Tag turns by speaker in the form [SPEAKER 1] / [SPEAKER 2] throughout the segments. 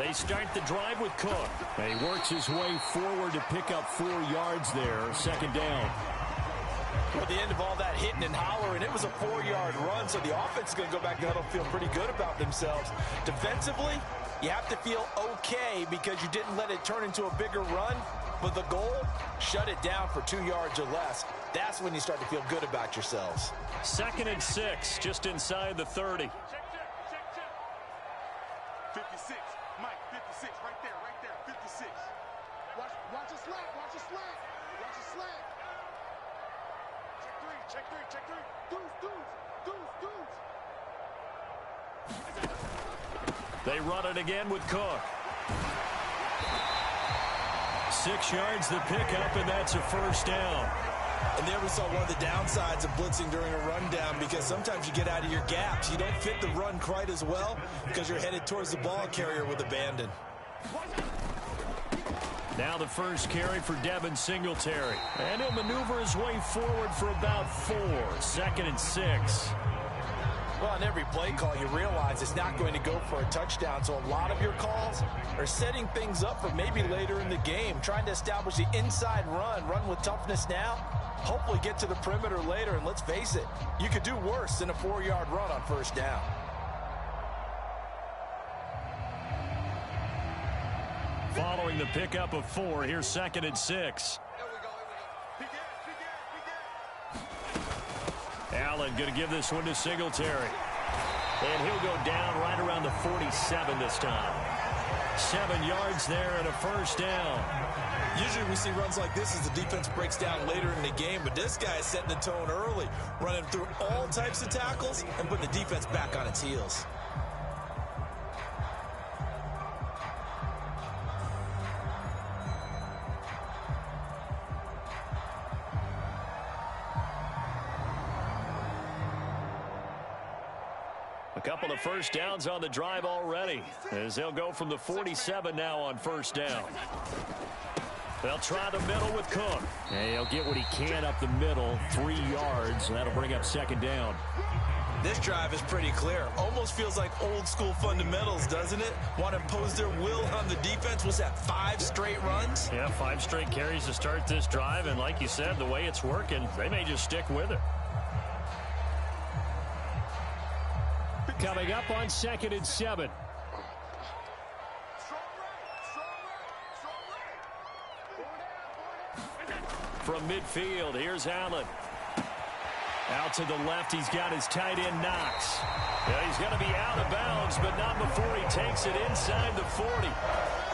[SPEAKER 1] They start the drive with Cook. And he works his way forward to pick up 4 yards there. Second down.
[SPEAKER 2] At the end of all that hitting and hollering, it was a 4-yard run, so the offense is going to go back down and feel pretty good about themselves. Defensively, you have to feel okay because you didn't let it turn into a bigger run. But the goal, shut it down for 2 yards or less. That's when you start to feel good about yourselves.
[SPEAKER 1] 2nd and 6, just inside the 30.
[SPEAKER 3] 56, Mike, 56, right there, 56. Watch a slant, watch a slant, watch a slant. Check three. Deuce.
[SPEAKER 1] They run it again with Cook. 6 yards the pickup, and that's a first down.
[SPEAKER 2] And there we saw one of the downsides of blitzing during a rundown, because sometimes you get out of your gaps. You don't fit the run quite as well because you're headed towards the ball carrier with abandon.
[SPEAKER 1] Now the first carry for Devin Singletary. And he'll maneuver his way forward for about 4. 2nd and 6.
[SPEAKER 2] Well, on every play call, you realize it's not going to go for a touchdown. So a lot of your calls are setting things up for maybe later in the game, trying to establish the inside run with toughness now, hopefully get to the perimeter later. And let's face it, you could do worse than a 4-yard run on first down.
[SPEAKER 1] Following the pickup of 4, here's 2nd and 6. Allen going to give this one to Singletary. And he'll go down right around the 47 this time. 7 yards there and a first down.
[SPEAKER 2] Usually we see runs like this as the defense breaks down later in the game, but this guy is setting the tone early, running through all types of tackles and putting the defense back on its heels.
[SPEAKER 1] A couple of first downs on the drive already, as they'll go from the 47 now on first down. They'll try the middle with Cook. And he'll get what he can up the middle, 3 yards, and that'll bring up second down.
[SPEAKER 2] This drive is pretty clear. Almost feels like old school fundamentals, doesn't it? Want to impose their will on the defense. Was that 5 straight runs?
[SPEAKER 1] Yeah, 5 straight carries to start this drive, and like you said, the way it's working, they may just stick with it. Coming up on 2nd and 7. From midfield, here's Allen. Out to the left, he's got his tight end Knox. Yeah, he's going to be out of bounds, but not before he takes it inside the 40.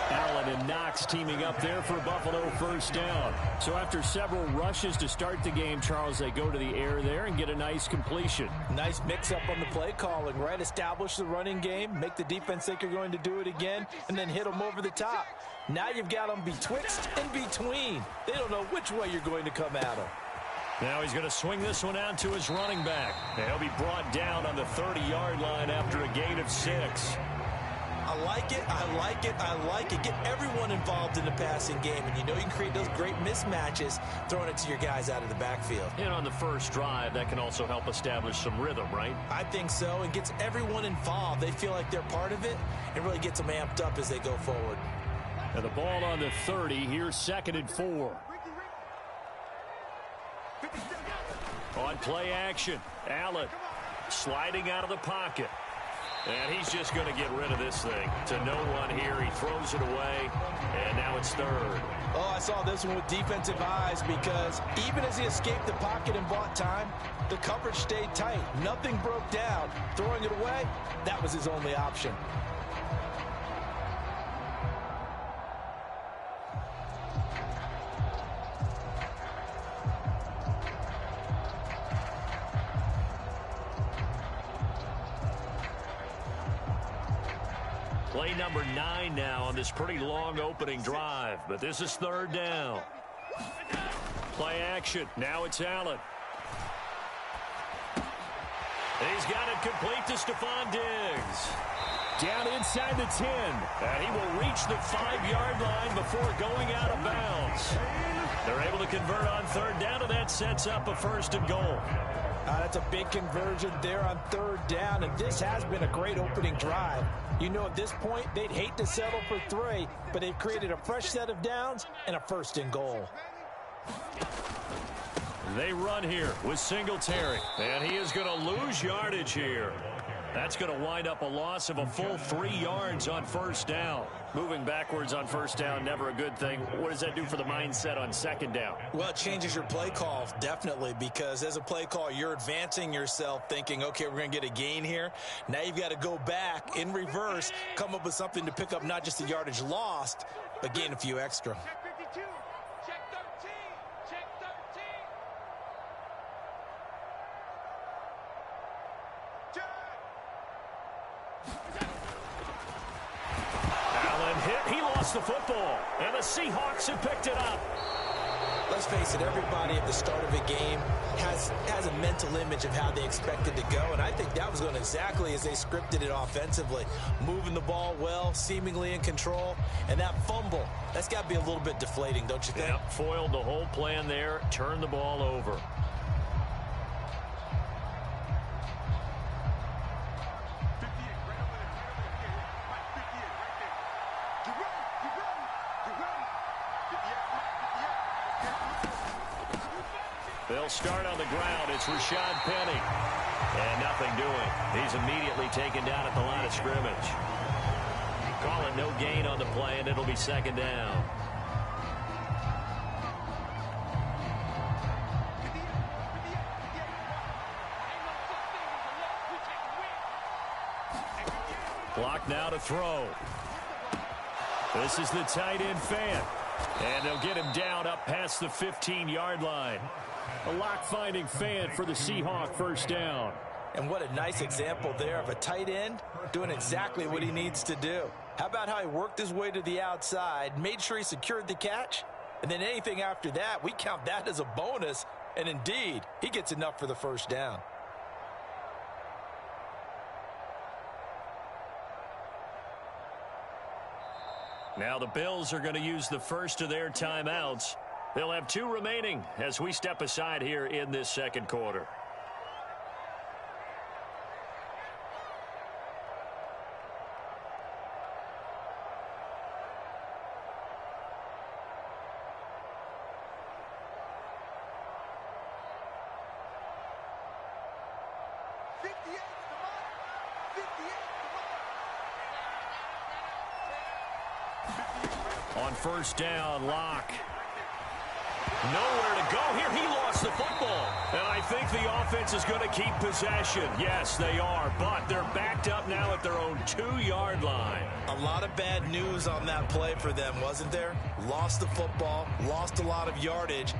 [SPEAKER 1] Allen and Knox teaming up there for Buffalo first down. So after several rushes to start the game, Charles, they go to the air there and get a nice completion.
[SPEAKER 2] Nice mix-up on the play calling, right? Establish the running game, make the defense think you're going to do it again, and then hit them over the top. Now you've got them betwixt and between. They don't know which way you're going to come at them.
[SPEAKER 1] Now he's going to swing this one out to his running back. He'll be brought down on the 30-yard line after a gain of 6.
[SPEAKER 2] I like it. Get everyone involved in the passing game, and you know you can create those great mismatches throwing it to your guys out of the backfield.
[SPEAKER 1] And on the first drive, that can also help establish some rhythm, right?
[SPEAKER 2] I think so, and gets everyone involved. They feel like they're part of it, and really gets them amped up as they go forward.
[SPEAKER 1] And the ball on the 30, here's 2nd and 4. On play action, Allen sliding out of the pocket. And he's just going to get rid of this thing. To no one here, he throws it away, and now it's 3rd.
[SPEAKER 2] Oh, I saw this one with defensive eyes, because even as he escaped the pocket and bought time, the coverage stayed tight. Nothing broke down. Throwing it away, that was his only option.
[SPEAKER 1] Play number 9 now on this pretty long opening drive, but this is 3rd down. Play action. Now it's Allen. He's got it complete to Stephon Diggs. Down inside the 10. And he will reach the 5-yard line before going out of bounds. They're able to convert on 3rd down, and that sets up a 1st and goal.
[SPEAKER 2] That's a big conversion there on third down, and this has been a great opening drive. You know, at this point, they'd hate to settle for 3, but they've created a fresh set of downs and a first and goal.
[SPEAKER 1] They run here with Singletary, and he is going to lose yardage here. That's going to wind up a loss of a full 3 yards on first down. Moving backwards on first down, never a good thing. What does that do for the mindset on second down?
[SPEAKER 2] Well, it changes your play call, definitely, because as a play call, you're advancing yourself thinking, okay, we're going to get a gain here. Now you've got to go back in reverse, come up with something to pick up not just the yardage lost, but gain a few extra.
[SPEAKER 3] Check 52. Check 13. Check 13.
[SPEAKER 1] Allen hit. He lost the football, and the Seahawks have picked it up.
[SPEAKER 2] Let's face it, everybody at the start of a game has a mental image of how they expect it to go, and I think that was going exactly as they scripted it offensively. Moving the ball well, seemingly in control, and that fumble, that's got to be a little bit deflating, don't you think?
[SPEAKER 1] Yep, foiled the whole plan there, turned the ball over. They'll start on the ground. It's Rashad Penny. And nothing doing. He's immediately taken down at the line of scrimmage. Call it no gain on the play, and it'll be second down. Clock now to throw. This is the tight end Fant. And they'll get him down up past the 15-yard line. A lock-finding Fant for the Seahawk first down.
[SPEAKER 2] And what a nice example there of a tight end doing exactly what he needs to do. How about how he worked his way to the outside, made sure he secured the catch, and then anything after that, we count that as a bonus. And indeed, he gets enough for the first down.
[SPEAKER 1] Now the Bills are going to use the first of their timeouts. They'll have 2 remaining as we step aside here in this second quarter. On first down, Locke. Nowhere to go here. He lost the football. And I think the offense is going to keep possession. Yes, they are. But they're backed up now at their own 2-yard line.
[SPEAKER 2] A lot of bad news on that play for them, wasn't there? Lost the football, lost a lot of yardage.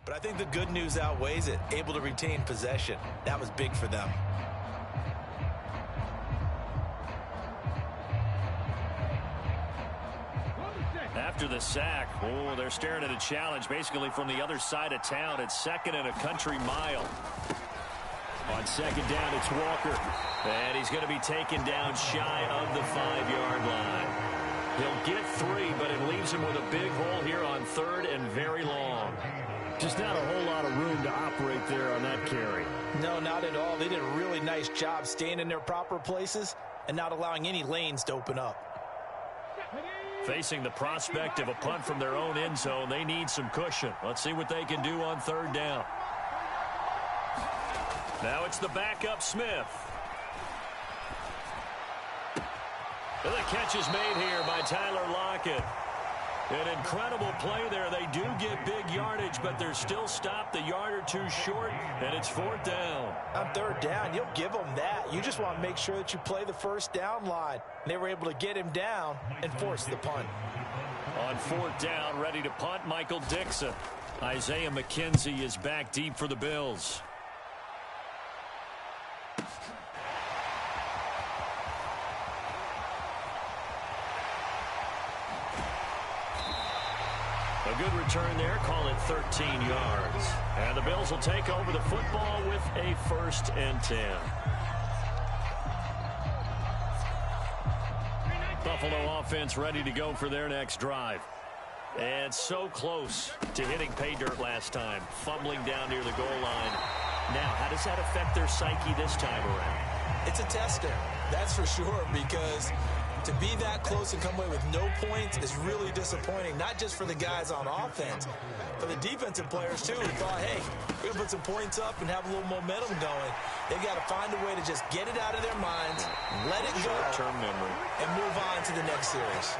[SPEAKER 2] But I think the good news outweighs it. Able to retain possession. That was big for them.
[SPEAKER 1] After the sack, they're staring at a challenge basically from the other side of town. It's second and a country mile. On second down, it's Walker. And he's going to be taken down shy of the 5-yard line. He'll get 3, but it leaves him with a big hole here on third and very long. Just not a whole lot of room to operate there on that carry.
[SPEAKER 2] No, not at all. They did a really nice job staying in their proper places and not allowing any lanes to open up.
[SPEAKER 1] Facing the prospect of a punt from their own end zone, they need some cushion. Let's see what they can do on third down. Now it's the backup Smith. And the catch is made here by Tyler Lockett. An incredible play there. They do get big yardage, but they're still stopped a yard or two short, and it's 4th down.
[SPEAKER 2] On 3rd down, you'll give them that. You just want to make sure that you play the first down line. They were able to get him down and force the punt.
[SPEAKER 1] On 4th down, ready to punt, Michael Dixon. Isaiah McKenzie is back deep for the Bills. A good return there, call it 13 yards. And the Bills will take over the football with a 1st and 10. Buffalo offense ready to go for their next drive. And so close to hitting pay dirt last time, fumbling down near the goal line. Now, how does that affect their psyche this time around?
[SPEAKER 2] It's a tester, that's for sure, because to be that close and come away with no points is really disappointing, not just for the guys on offense, but the defensive players, too, who thought, hey, we're going to put some points up and have a little momentum going. They've got to find a way to just get it out of their minds, let it go,
[SPEAKER 1] short-term memory,
[SPEAKER 2] and move on to the next series.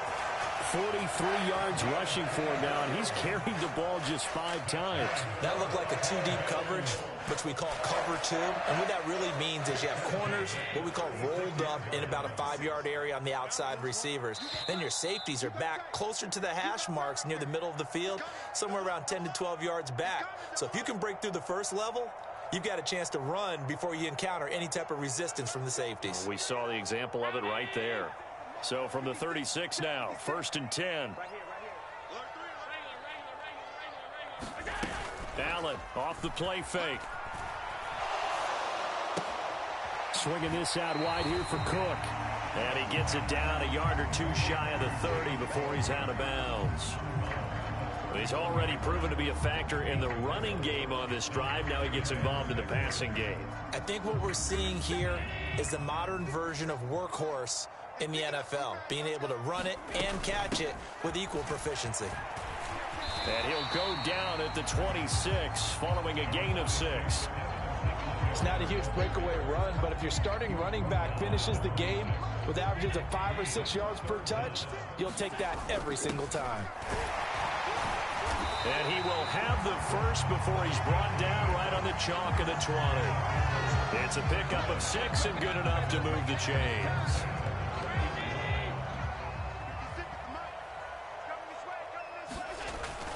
[SPEAKER 1] 43 yards rushing for him now, and he's carried the ball just 5 times.
[SPEAKER 2] That looked like a 2-deep coverage, which we call cover 2. And what that really means is you have corners, what we call rolled up in about a 5-yard area on the outside receivers. Then your safeties are back closer to the hash marks near the middle of the field, somewhere around 10 to 12 yards back. So if you can break through the first level, you've got a chance to run before you encounter any type of resistance from the safeties.
[SPEAKER 1] We saw the example of it right there. So from the 36 now, 1st and 10. Allen off the play fake. Swinging this out wide here for Cook. And he gets it down a yard or two shy of the 30 before he's out of bounds. He's already proven to be a factor in the running game on this drive. Now he gets involved in the passing game.
[SPEAKER 2] I think what we're seeing here is the modern version of workhorse in the NFL, being able to run it and catch it with equal proficiency.
[SPEAKER 1] And he'll go down at the 26 following a gain of 6.
[SPEAKER 2] It's not a huge breakaway run, but if your starting running back finishes the game with averages of 5 or 6 yards per touch, you'll take that every single time.
[SPEAKER 1] And he will have the first before he's brought down right on the chalk of the 20. It's a pickup of 6 and good enough to move the chains.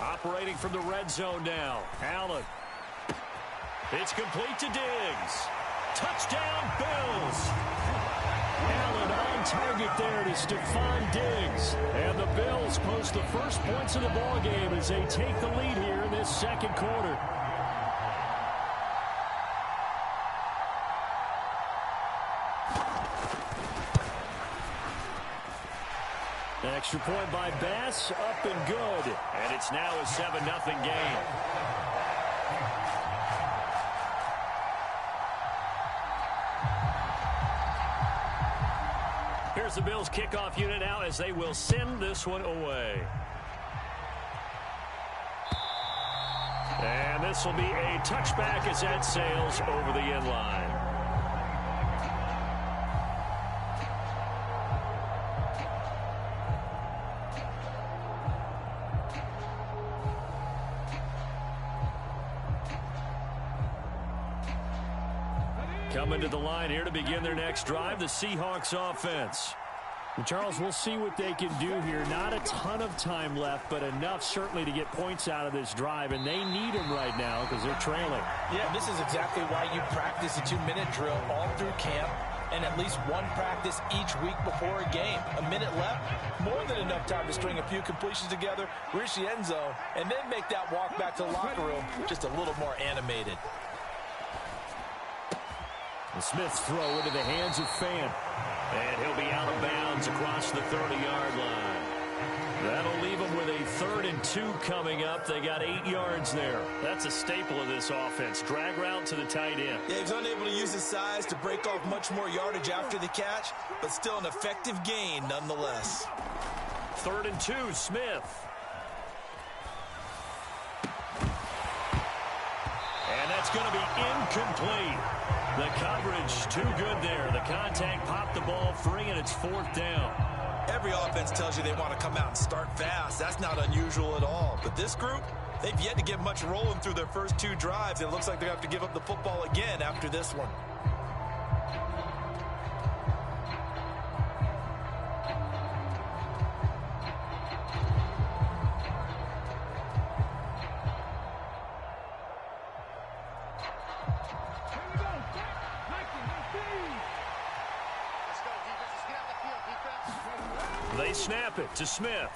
[SPEAKER 1] Operating from the red zone now. Allen. It's complete to Diggs. Touchdown, Bills. Allen on target there to Stephon Diggs. And the Bills post the first points of the ball game as they take the lead here in this 2nd quarter. Extra point by Bass, up and good. And it's now a 7-0 game. Here's the Bills kickoff unit now as they will send this one away. And this will be a touchback as that sails over the end line. Coming to the line here to begin their next drive, the Seahawks offense. And Charles, we'll see what they can do here. Not a ton of time left, but enough certainly to get points out of this drive, and they need them right now because they're trailing.
[SPEAKER 2] Yeah, this is exactly why you practice a 2-minute drill all through camp and at least one practice each week before a game. A minute left, more than enough time to string a few completions together, reach the end zone, and then make that walk back to the locker room just a little more animated.
[SPEAKER 1] The Smith's throw into the hands of Fant. And he'll be out of bounds across the 30-yard line. That'll leave them with a 3rd and 2 coming up. They got 8 yards there. That's a staple of this offense. Drag route to the tight end.
[SPEAKER 2] Yeah, he was unable to use his size to break off much more yardage after the catch, but still an effective gain nonetheless.
[SPEAKER 1] 3rd and 2, Smith. And that's going to be incomplete. The coverage too good there. The contact popped the ball free, and it's 4th down.
[SPEAKER 2] Every offense tells you they want to come out and start fast. That's not unusual at all. But this group, they've yet to get much rolling through their first 2 drives. It looks like they have to give up the football again after this one.
[SPEAKER 1] They snap it to Smith.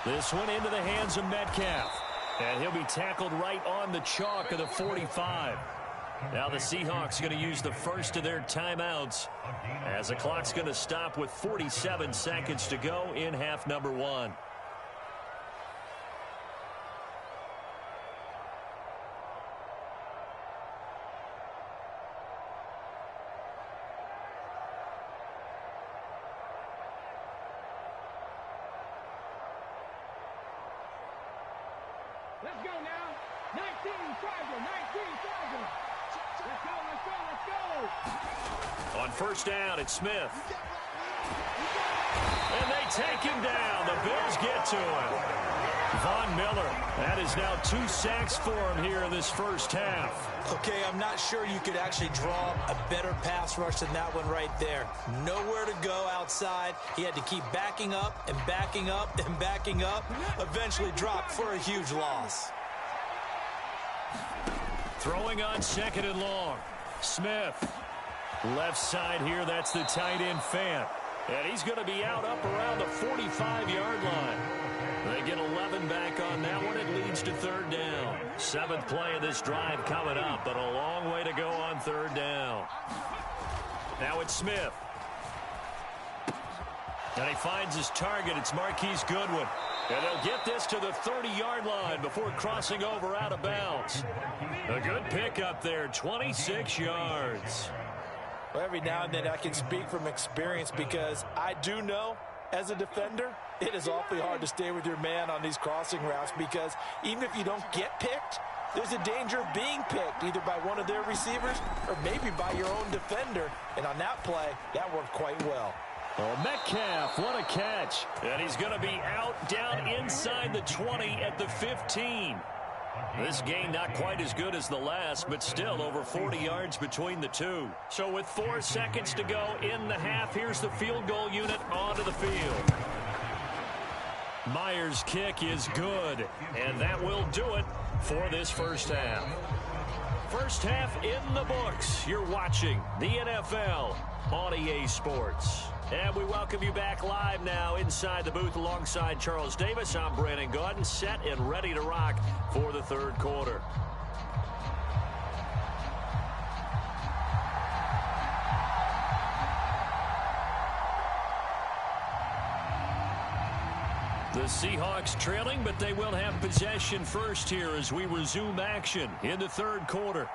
[SPEAKER 1] This one into the hands of Metcalf. And he'll be tackled right on the chalk of the 45. Now the Seahawks going to use the first of their timeouts as the clock's going to stop with 47 seconds to go in half number 1.
[SPEAKER 4] Let's go now. 19 Tiger, 19 Tiger. Let's go.
[SPEAKER 1] On first down, it's Smith. And they take him down. The Bills get to him. Von Miller, that is now 2 sacks for him here in this first half.
[SPEAKER 2] Okay, I'm not sure you could actually draw a better pass rush than that one right there. Nowhere to go outside. He had to keep backing up and backing up and backing up. Eventually dropped for a huge loss.
[SPEAKER 1] Throwing on second and long. Smith. Left side here, that's the tight end Fant. And he's going to be out up around the 45-yard line. They get 11 back on that one. It leads to third down. 7th play of this drive coming up, but a long way to go on third down. Now it's Smith. And he finds his target. It's Marquise Goodwin. And they'll get this to the 30-yard line before crossing over out of bounds. A good pick up there, 26 yards.
[SPEAKER 2] Well, every now and then I can speak from experience because I do know as a defender, it is awfully hard to stay with your man on these crossing routes because even if you don't get picked, there's a danger of being picked either by one of their receivers or maybe by your own defender. And on that play, that worked quite well.
[SPEAKER 1] Oh, Metcalf, what a catch. And he's going to be out down inside the 20 at the 15. This game not quite as good as the last, but still over 40 yards between the two. So with 4 seconds to go in the half, here's the field goal unit onto the field. Myers' kick is good, and that will do it for this first half. First half in the books. You're watching the NFL on EA Sports. And we welcome you back live now inside the booth alongside Charles Davis. I'm Brandon Gaudin, set and ready to rock for the third quarter. The Seahawks trailing, but they will have possession first here as we resume action in the third quarter.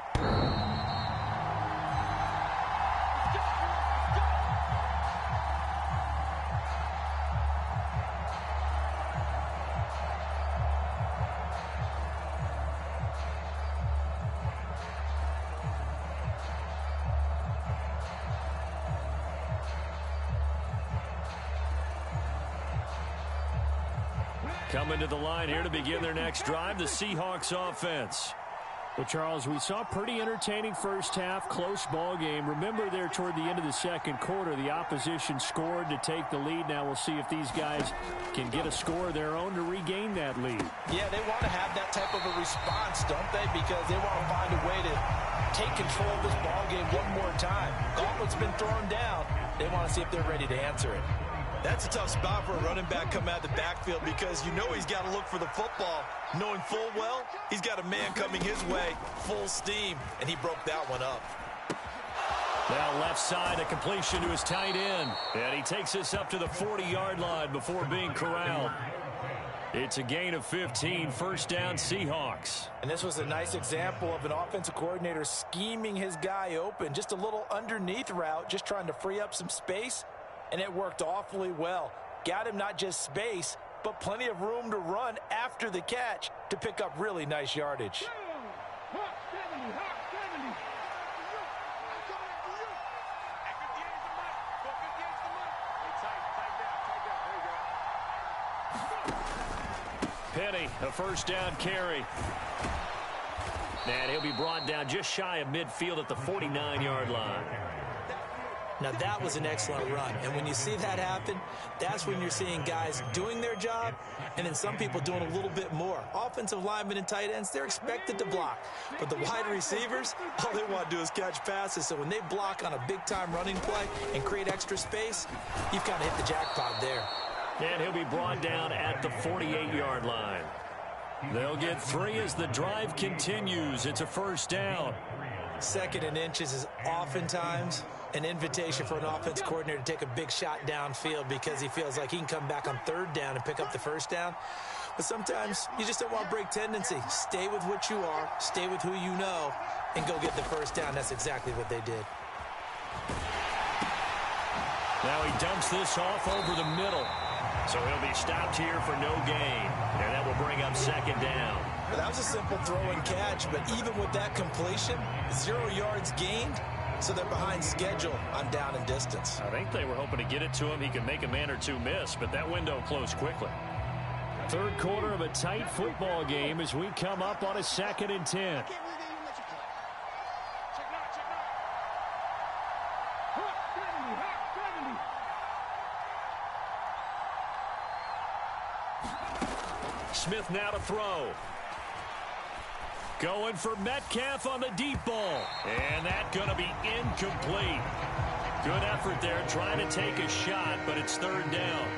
[SPEAKER 1] Coming to the line here to begin their next drive, the Seahawks offense.
[SPEAKER 5] Well, Charles, we saw a pretty entertaining first half, close ball game. Remember there toward the end of the second quarter, the opposition scored to take the lead. Now we'll see if these guys can get a score of their own to regain that lead.
[SPEAKER 2] Yeah, they want to have that type of a response, don't they? Because they want to find a way to take control of this ball game one more time. Gauntlet's been thrown down. They want to see if they're ready to answer it. That's a tough spot for a running back coming out of the backfield because you know he's got to look for the football, knowing full well he's got a man coming his way, full steam, and he broke that one up.
[SPEAKER 1] Now left side, a completion to his tight end, and he takes this up to the 40-yard line before being corralled. It's a gain of 15, first down Seahawks.
[SPEAKER 2] And this was a nice example of an offensive coordinator scheming his guy open, just a little underneath route, just trying to free up some space. And it worked awfully well. Got him not just space, but plenty of room to run after the catch to pick up really nice yardage.
[SPEAKER 5] Penny, a first down carry. And he'll be brought down just shy of midfield at the 49-yard line.
[SPEAKER 2] Now, that was an excellent run. And when you see that happen, that's when you're seeing guys doing their job and then some people doing a little bit more. Offensive linemen and tight ends, they're expected to block. But the wide receivers, all they want to do is catch passes. So when they block on a big-time running play and create extra space, you've kind of hit the jackpot there.
[SPEAKER 5] And he'll be brought down at the 48-yard line. They'll get 3 as the drive continues. It's a first down.
[SPEAKER 2] 2nd and inches is oftentimes an invitation for an offense coordinator to take a big shot downfield because he feels like he can come back on 3rd down and pick up the first down. But sometimes you just don't want to break tendency. Stay with what you are, stay with who you know, and go get the first down. That's exactly what they did.
[SPEAKER 5] Now he dumps this off over the middle. So he'll be stopped here for no gain. And that will bring up 2nd down.
[SPEAKER 2] Well, that was a simple throw and catch, but even with that completion, 0 yards gained, so they're behind schedule on down and distance.
[SPEAKER 5] I think they were hoping to get it to him. He could make a man or two miss, but that window closed quickly. 3rd quarter of a tight football game as we come up on a 2nd and 10. Smith now to throw. Going for Metcalf on the deep ball. And that's going to be incomplete. Good effort there trying to take a shot, but it's 3rd down.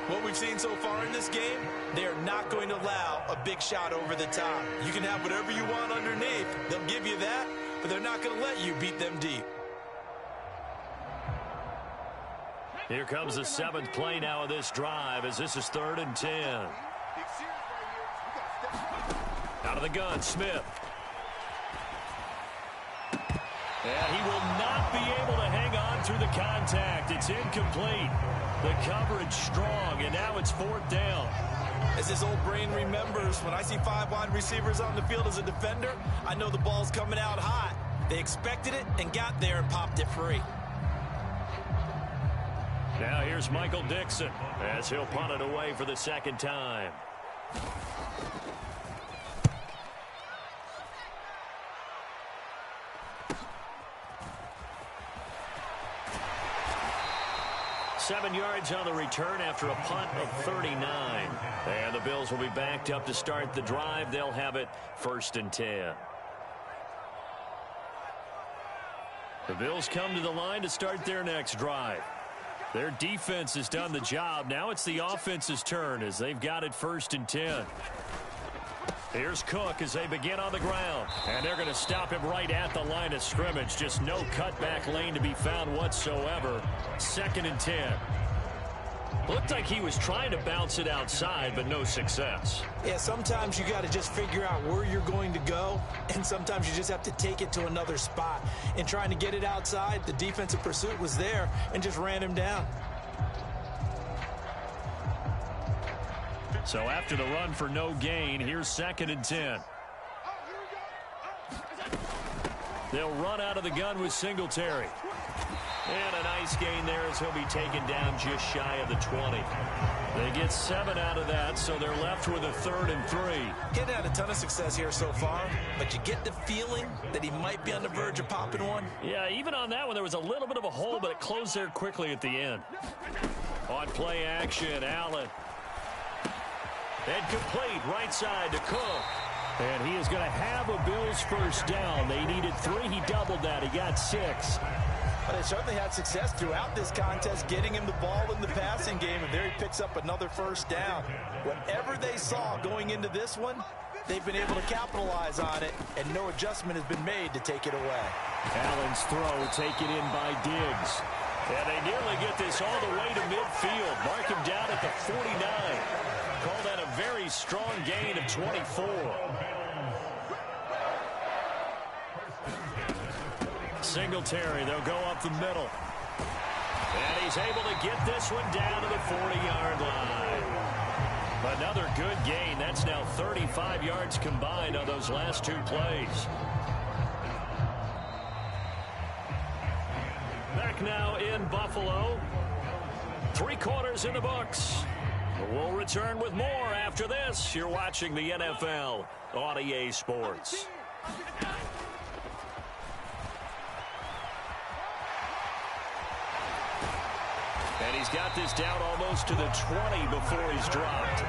[SPEAKER 2] What we've seen so far in this game, they are not going to allow a big shot over the top. You can have whatever you want underneath. They'll give you that, but they're not going to let you beat them deep.
[SPEAKER 5] Here comes the 7th play now of this drive as this is 3rd and 10. Out of the gun, Smith. And he will not be able to hang on through the contact. It's incomplete. The coverage strong, and now it's 4th down.
[SPEAKER 2] As his old brain remembers, when I see 5 wide receivers on the field as a defender, I know the ball's coming out hot. They expected it and got there and popped it free.
[SPEAKER 5] Now here's Michael Dixon as he'll punt it away for the 2nd time. Seven yards on the return after a punt of 39. And the Bills will be backed up to start the drive. They'll have it 1st and 10. The Bills come to the line to start their next drive. Their defense has done the job. Now it's the offense's turn as they've got it 1st and 10. Here's Cook as they begin on the ground. And they're going to stop him right at the line of scrimmage. Just no cutback lane to be found whatsoever. 2nd and 10. Looked like he was trying to bounce it outside, but no success.
[SPEAKER 2] Yeah, sometimes you got to just figure out where you're going to go, and sometimes you just have to take it to another spot. In trying to get it outside, the defensive pursuit was there and just ran him down.
[SPEAKER 5] So after the run for no gain, here's 2nd and 10. They'll run out of the gun with Singletary. And a nice gain there as he'll be taken down just shy of the 20. They get 7 out of that, so they're left with a 3rd and 3.
[SPEAKER 2] Getting had a ton of success here so far, but you get the feeling that he might be on the verge of popping one.
[SPEAKER 5] Yeah, even on that one, there was a little bit of a hole, but it closed there quickly at the end. On play action, Allen. And complete right side to Cook. And he is going to have a Bills first down. They needed 3. He doubled that. He got 6.
[SPEAKER 2] But they certainly had success throughout this contest, getting him the ball in the passing game, and there he picks up another first down. Whatever they saw going into this one, they've been able to capitalize on it, and no adjustment has been made to take it away.
[SPEAKER 5] Allen's throw taken in by Diggs. And they nearly get this all the way to midfield. Mark him down at the 49. Call that a very strong gain of 24. Singletary, they'll go up the middle. And he's able to get this one down to the 40-yard line. Another good gain. That's now 35 yards combined on those last 2 plays. Back now in Buffalo. 3 quarters in the books.
[SPEAKER 1] We'll return with more after this. You're watching the NFL on EA Sports. And he's got this down almost to the 20 before he's dropped.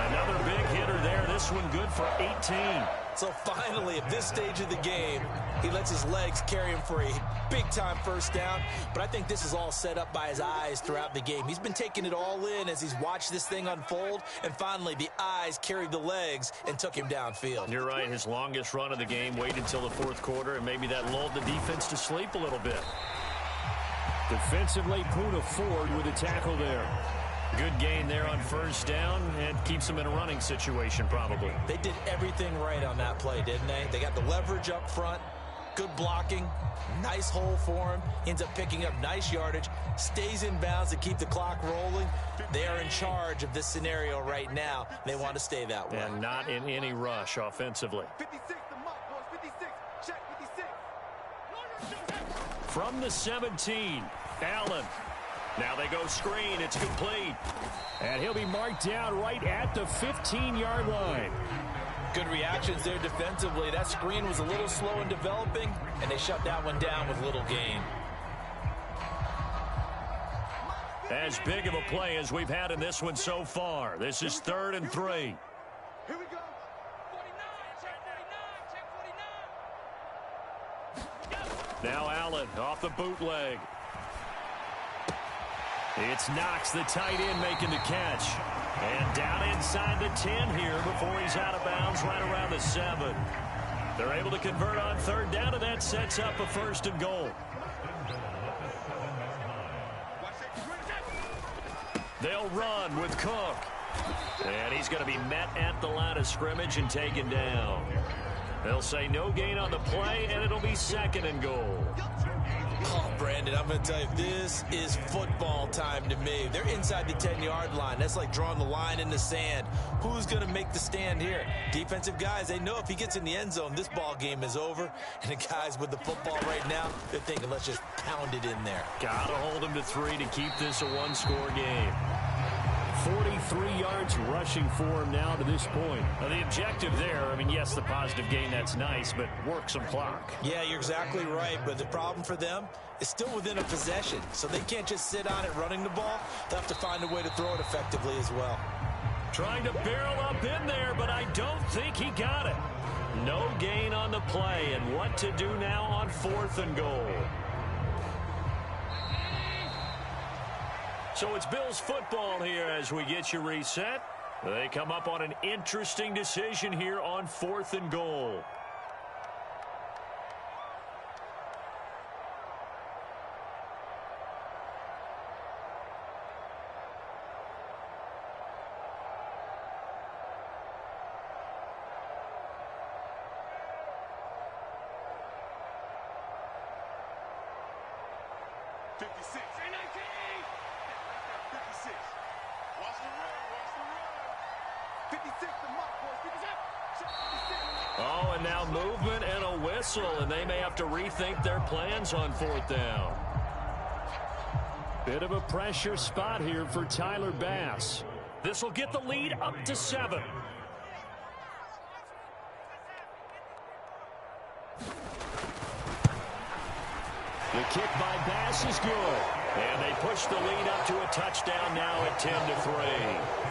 [SPEAKER 1] Another big hitter there. This one good for 18.
[SPEAKER 2] So finally, at this stage of the game, he lets his legs carry him for a big-time first down. But I think this is all set up by his eyes throughout the game. He's been taking it all in as he's watched this thing unfold. And finally, the eyes carried the legs and took him downfield.
[SPEAKER 5] You're right. His longest run of the game waited until the fourth quarter, and maybe that lulled the defense to sleep a little bit. Defensively, Poona Ford with a tackle there. Good gain there on first down and keeps them in a running situation probably.
[SPEAKER 2] They did everything right on that play, didn't they? They got the leverage up front, good blocking, nice hole for him, ends up picking up nice yardage, stays in bounds to keep the clock rolling. They are in charge of this scenario right now. They want to stay that way.
[SPEAKER 5] And not in any rush offensively.
[SPEAKER 3] 56, the mark, boys. 56. Check 56.
[SPEAKER 5] From the 17, Allen. Now they go screen. It's complete. And he'll be marked down right at the 15-yard line.
[SPEAKER 2] Good reactions there defensively. That screen was a little slow in developing, and they shut that one down with little gain.
[SPEAKER 5] As big of a play as we've had in this one so far. This is 3rd and 3.
[SPEAKER 3] Here we go.
[SPEAKER 4] 49, check 49, check 49.
[SPEAKER 5] Now Allen off the bootleg. It's Knox, the tight end, making the catch. And down inside the 10 here before he's out of bounds right around the 7. They're able to convert on 3rd down, and that sets up a 1st and goal. They'll run with Cook. And he's going to be met at the line of scrimmage and taken down. They'll say no gain on the play, and it'll be 2nd and goal.
[SPEAKER 2] Oh, Brandon, I'm going to tell you, this is football time to me. They're inside the 10-yard line. That's like drawing the line in the sand. Who's going to make the stand here? Defensive guys, they know if he gets in the end zone, this ball game is over. And the guys with the football right now, they're thinking, let's just pound it in there.
[SPEAKER 5] Got to hold him to 3 to keep this a one-score game. 43 yards rushing for him now to this point. Now, the objective there, I mean, yes, the positive gain, that's nice, but work some clock.
[SPEAKER 2] Yeah, you're exactly right, but the problem for them is still within a possession, so they can't just sit on it running the ball. They'll have to find a way to throw it effectively as well.
[SPEAKER 5] Trying to barrel up in there, but I don't think he got it. No gain on the play, and what to do now on 4th and goal. So it's Bills football here as we get you reset. They come up on an interesting decision here on 4th and goal. Oh, and now movement and a whistle, and they may have to rethink their plans on 4th down. Bit of a pressure spot here for Tyler Bass. This will get the lead up to 7. The kick by Bass is good. And they push the lead up to a touchdown now at 10-3.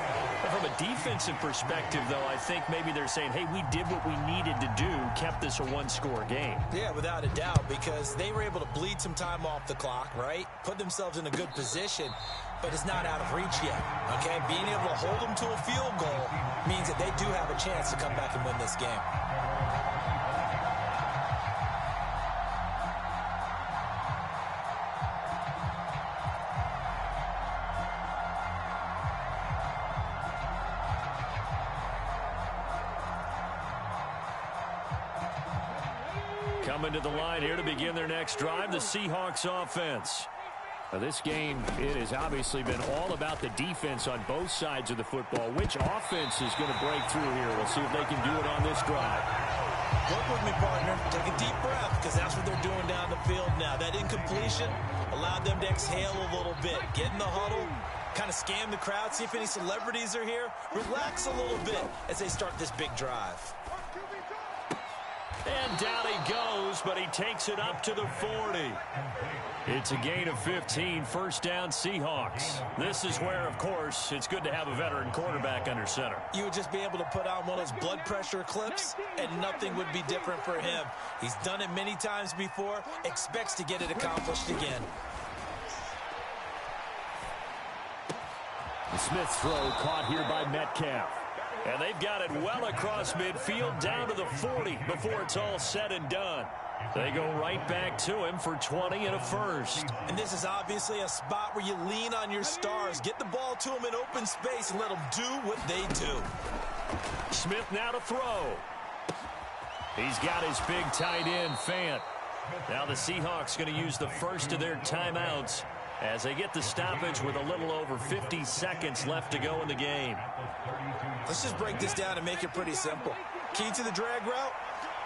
[SPEAKER 5] From a defensive perspective, though, I think maybe they're saying, hey, we did what we needed to do, kept this a one-score game.
[SPEAKER 2] Yeah, without a doubt, because they were able to bleed some time off the clock, right? Put themselves in a good position, but it's not out of reach yet, okay? Being able to hold them to a field goal means that they do have a chance to come back and win this game.
[SPEAKER 5] Coming to the line here to begin their next drive, the Seahawks offense. Now, this game, it has obviously been all about the defense on both sides of the football. Which offense is going to break through here? We'll see if they can do it on this drive.
[SPEAKER 2] Work with me, partner. Take a deep breath, because that's what they're doing down the field now. That incompletion allowed them to exhale a little bit, get in the huddle, kind of scan the crowd, see if any celebrities are here. Relax a little bit as they start this big drive.
[SPEAKER 1] And down he goes, but he takes it up to the 40. It's a gain of 15, first down Seahawks. This is where, of course, it's good to have a veteran quarterback under center.
[SPEAKER 2] You would just be able to put on one of those blood pressure clips, and nothing would be different for him. He's done it many times before, expects to get it accomplished again.
[SPEAKER 5] The Smith's throw caught here by Metcalf.
[SPEAKER 1] And they've got it well across midfield down to the 40 before it's all said and done. They go right back to him for 20 and a first.
[SPEAKER 2] And this is obviously a spot where you lean on your stars. Get the ball to them in open space and let them do what they do.
[SPEAKER 1] Smith now to throw. He's got his big tight end, Fant. Now the Seahawks going to use the first of their timeouts as they get the stoppage with a little over 50 seconds left to go in the game.
[SPEAKER 2] Let's just break this down and make it pretty simple. Key to the drag route,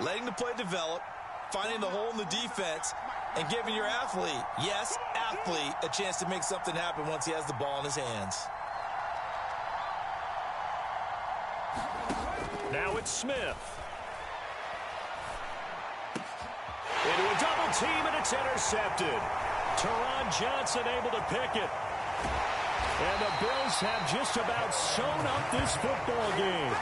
[SPEAKER 2] letting the play develop, finding the hole in the defense, and giving your athlete, yes, athlete, a chance to make something happen once he has the ball in his hands.
[SPEAKER 1] Now it's Smith. Into a double team, and it's intercepted. Teron Johnson able to pick it. And the Bills have just about sewn up this football game.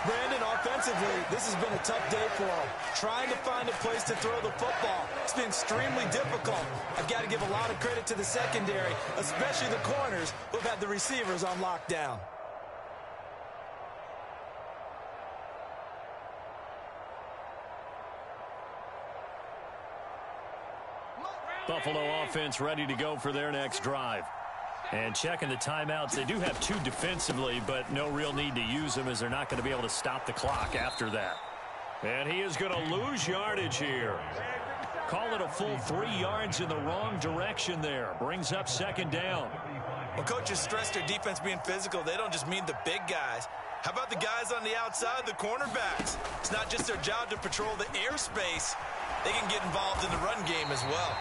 [SPEAKER 2] Brandon, offensively, this has been a tough day for him. Trying to find a place to throw the football. It's been extremely difficult. I've got to give a lot of credit to the secondary, especially the corners who've had the receivers on lockdown.
[SPEAKER 1] Buffalo offense ready to go for their next drive. And checking the timeouts, they do have two defensively, but no real need to use them as they're not going to be able to stop the clock after that. And he is going to lose yardage here. Call it a full 3 yards in the wrong direction there. Brings up second down.
[SPEAKER 2] Well, coaches stress their defense being physical. They don't just mean the big guys. How about the guys on the outside, the cornerbacks? It's not just their job to patrol the airspace. They can get involved in the run game as well.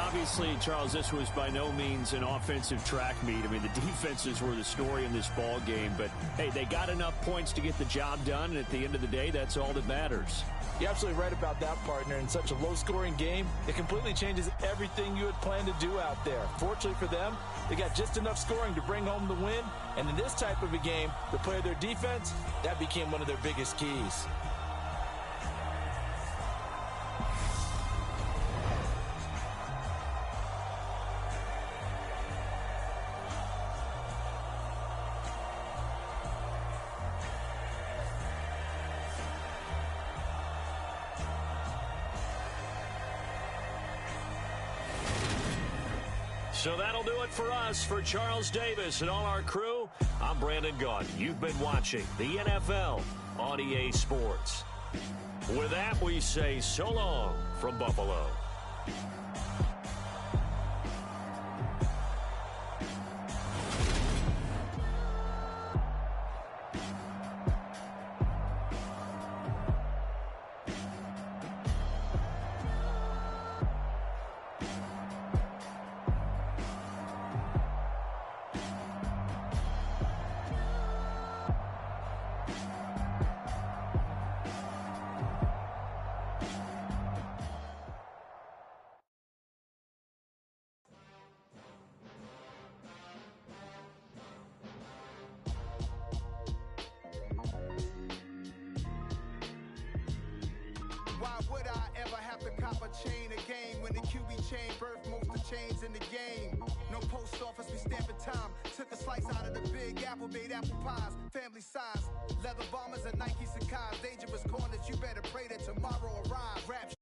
[SPEAKER 5] Obviously, Charles, this was by no means an offensive track meet. I mean, the defenses were the story in this ball game, but hey, they got enough points to get the job done, and at the end of the day, that's all that matters.
[SPEAKER 2] You're absolutely right about that, partner. In such a low-scoring game, it completely changes everything you had planned to do out there. Fortunately for them, they got just enough scoring to bring home the win, and in this type of a game, to play their defense, that became one of their biggest keys.
[SPEAKER 1] So that'll do it for us. For Charles Davis and all our crew, I'm Brandon Gaudin. You've been watching the NFL on EA Sports. With that, we say so long from Buffalo.
[SPEAKER 3] Why would I ever have to cop a chain again when the QB chain birthed most of chains in the game? No post office, we stamping time. Took a slice out of the big apple, made apple pies, family size. Leather bombers and Nike Sacai's, dangerous corners, you better pray that tomorrow arrives. Rap